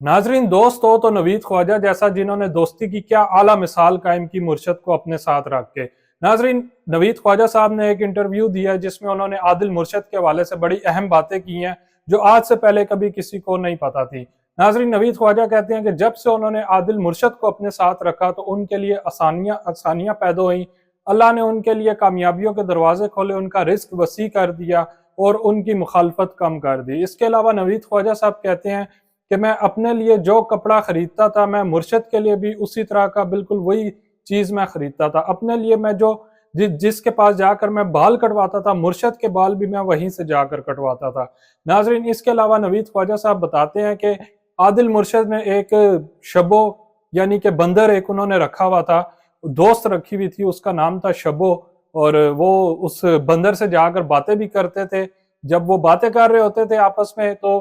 नाजरीन, दोस्त हो तो नवीद ख्वाजा जैसा, जिन्होंने दोस्ती की क्या आला मिसाल कायम की मुर्शद को अपने साथ रख के। नाजरीन, नवीद ख्वाजा साहब ने एक इंटरव्यू दिया है जिसमें उन्होंने आदिल मुर्शद के हवाले से बड़ी अहम बातें की हैं जो आज से पहले कभी किसी को नहीं पता थी। नाजरीन, नवीद ख्वाजा कहते हैं कि जब से उन्होंने आदिल मुर्शद को अपने साथ रखा तो उनके लिए आसानियां आसानियां पैदा हुई। अल्लाह ने उनके लिए कामयाबियों के दरवाजे खोले, उनका रिस्क वसी कर दिया और उनकी मुखालफत कम कर दी। इसके अलावा नवीद ख्वाजा साहब कहते हैं कि मैं अपने लिए जो कपड़ा खरीदता था, मैं मुर्शद के लिए भी उसी तरह का बिल्कुल वही चीज मैं खरीदता था। अपने लिए मैं जो जिसके पास जाकर मैं बाल कटवाता था, मुर्शद के बाल भी मैं वहीं से जाकर कटवाता था। नाजरीन, इसके अलावा नवीद ख्वाजा साहब बताते हैं कि आदिल मुर्शद ने एक शबो यानी कि बंदर एक उन्होंने रखा हुआ था, दोस्त रखी हुई थी, उसका नाम था शबो। और वो उस बंदर से जाकर बातें भी करते थे। जब वो बातें कर रहे होते थे आपस में तो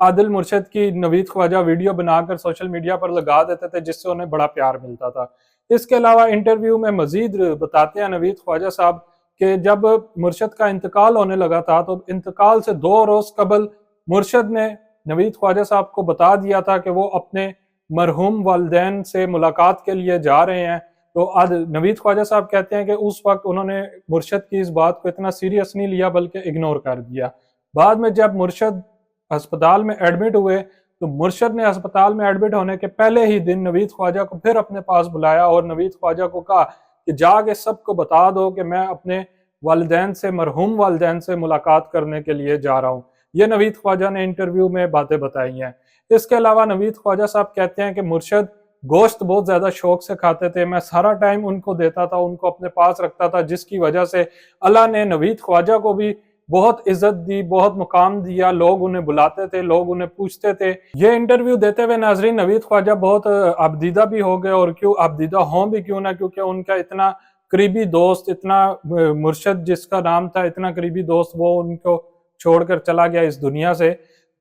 आदिल मुर्शद की नवीद ख्वाजा वीडियो बनाकर सोशल मीडिया पर लगा देते थे, जिससे उन्हें बड़ा प्यार मिलता था। इसके अलावा इंटरव्यू में मजीद बताते हैं नवीद ख्वाजा साहब कि जब मुर्शद का इंतकाल होने लगा था तो इंतकाल से 2 रोज कबल मुर्शद ने नवीद ख्वाजा साहब को बता दिया था कि वो अपने मरहूम वालिदैन से मुलाकात के लिए जा रहे हैं। तो आज नवीद ख्वाजा साहब कहते हैं कि उस वक्त उन्होंने मुर्शद की इस बात को इतना सीरियस नहीं लिया, बल्कि इग्नोर कर दिया। बाद में जब मुर्शद अस्पताल में एडमिट हुए तो मुर्शद ने अस्पताल में एडमिट होने के पहले ही दिन नवीद ख्वाजा को फिर अपने पास बुलाया और नवीद ख्वाजा को कहा कि जाके सबको बता दो कि मैं अपने वालिदैन से, मरहूम वालिदैन से मुलाकात करने के लिए जा रहा हूँ। ये नवीद ख्वाजा ने इंटरव्यू में बातें बताई हैं। इसके अलावा नवीद ख्वाजा साहब कहते हैं कि मुर्शद गोश्त बहुत ज्यादा शौक से खाते थे, मैं सारा टाइम उनको देता था, उनको अपने पास रखता था, जिसकी वजह से अल्लाह ने नवीद ख्वाजा को भी बहुत इज्जत दी, बहुत मुकाम दिया। लोग उन्हें बुलाते थे, लोग उन्हें पूछते थे। ये इंटरव्यू देते हुए नाजरीन नवीद ख्वाजा बहुत आबदीदा भी हो गए, और क्यों आबदीदा हों भी क्यों ना, क्योंकि उनका इतना करीबी दोस्त, इतना मुर्शद जिसका नाम था, इतना करीबी दोस्त वो उनको छोड़कर चला गया इस दुनिया से।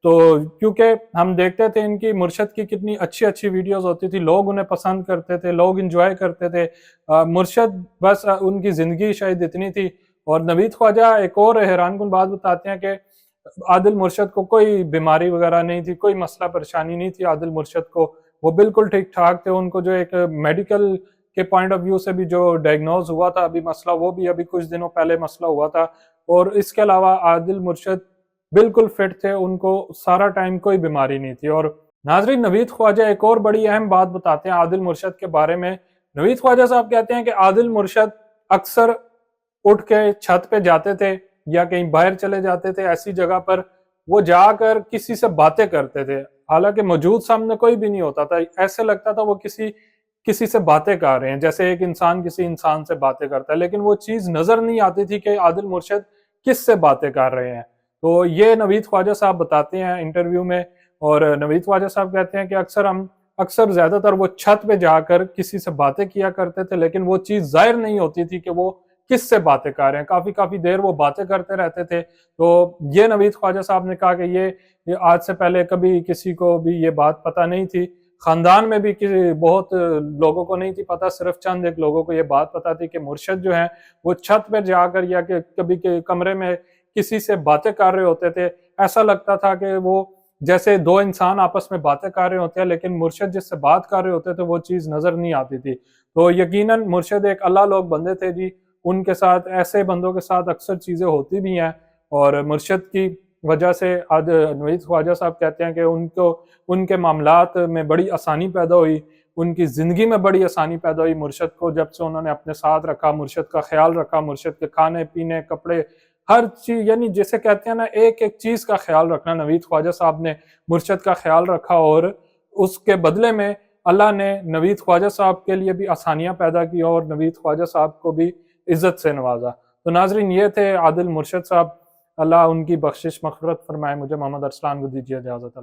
तो क्योंकि हम देखते थे इनकी मुर्शद की कितनी अच्छी अच्छी वीडियोस होती थी, लोग उन्हें पसंद करते थे, लोग इंजॉय करते थे। मुर्शद बस उनकी जिंदगी शायद इतनी थी। और नवीद ख्वाजा एक और हैरानकुन बात बताते हैं कि आदिल मुर्शद को कोई बीमारी वगैरह नहीं थी, कोई मसला परेशानी नहीं थी आदिल मुर्शद को, वो बिल्कुल ठीक ठाक थे। उनको जो एक मेडिकल के पॉइंट ऑफ व्यू से भी जो डायग्नोज हुआ था अभी मसला, वो भी अभी कुछ दिनों पहले मसला हुआ था। और इसके अलावा आदिल मुर्शद बिल्कुल फिट थे, उनको सारा टाइम कोई बीमारी नहीं थी। और नाजरीन, नवीद ख्वाजा एक और बड़ी अहम बात बताते हैं आदिल मुर्शद के बारे में। नवीद ख्वाजा साहब कहते हैं कि आदिल मुर्शद अक्सर उठ के छत पे जाते थे या कहीं बाहर चले जाते थे, ऐसी जगह पर वो जाकर किसी से बातें करते थे, हालांकि मौजूद सामने कोई भी नहीं होता था। ऐसे लगता था वो किसी किसी से बातें कर रहे हैं, जैसे एक इंसान किसी इंसान से बातें करता है, लेकिन वो चीज नजर नहीं आती थी कि आदिल मुर्शद किस से बातें कर रहे हैं। तो ये नवीद ख्वाजा साहब बताते हैं इंटरव्यू में। और नवीद ख्वाजा साहब कहते हैं कि अक्सर ज्यादातर वो छत पे जाकर किसी से बातें किया करते थे, लेकिन वो चीज जाहिर नहीं होती थी कि वो किससे बातें कर रहे हैं, काफी काफी देर वो बातें करते रहते थे। तो ये नवीद ख्वाजा साहब ने कहा कि ये आज से पहले कभी किसी को भी ये बात पता नहीं थी, खानदान में भी किसी बहुत लोगों को नहीं थी पता, सिर्फ चंद एक लोगों को ये बात पता थी कि मुर्शद जो है वो छत पर जाकर या कि कभी के कमरे में किसी से बातें कर रहे होते थे। ऐसा लगता था कि वो जैसे दो इंसान आपस में बातें कर रहे होते हैं, लेकिन मुर्शद जिससे बात कर रहे होते थे वो चीज नजर नहीं आती थी। तो यकीनन मुर्शद एक अल्लाह लोग बंदे थे जी, उनके साथ, ऐसे बंदों के साथ अक्सर चीजें होती भी हैं। और मुर्शद की वजह से आज नवीद ख्वाजा साहब कहते हैं कि उनको उनके मामलात में बड़ी आसानी पैदा हुई, उनकी जिंदगी में बड़ी आसानी पैदा हुई मुर्शद को जब से उन्होंने अपने साथ रखा, मुर्शद का ख्याल रखा, मुर्शद के खाने पीने, कपड़े, हर चीज, यानी जैसे कहते हैं ना एक एक चीज का ख्याल रखना, नवीद ख्वाजा साहब ने मुर्शद का ख्याल रखा। और उसके बदले में अल्लाह ने नवीद ख्वाजा साहब के लिए भी आसानियां पैदा की और नवीद ख्वाजा साहब को भी इज्जत से नवाजा। तो नाजरीन, ये थे आदिल मुर्शद साहब, अल्लाह उनकी बख्शिश मग़फ़िरत फरमाए। मुझे मोहम्मद अरसलान को दीजिए इजाज़त।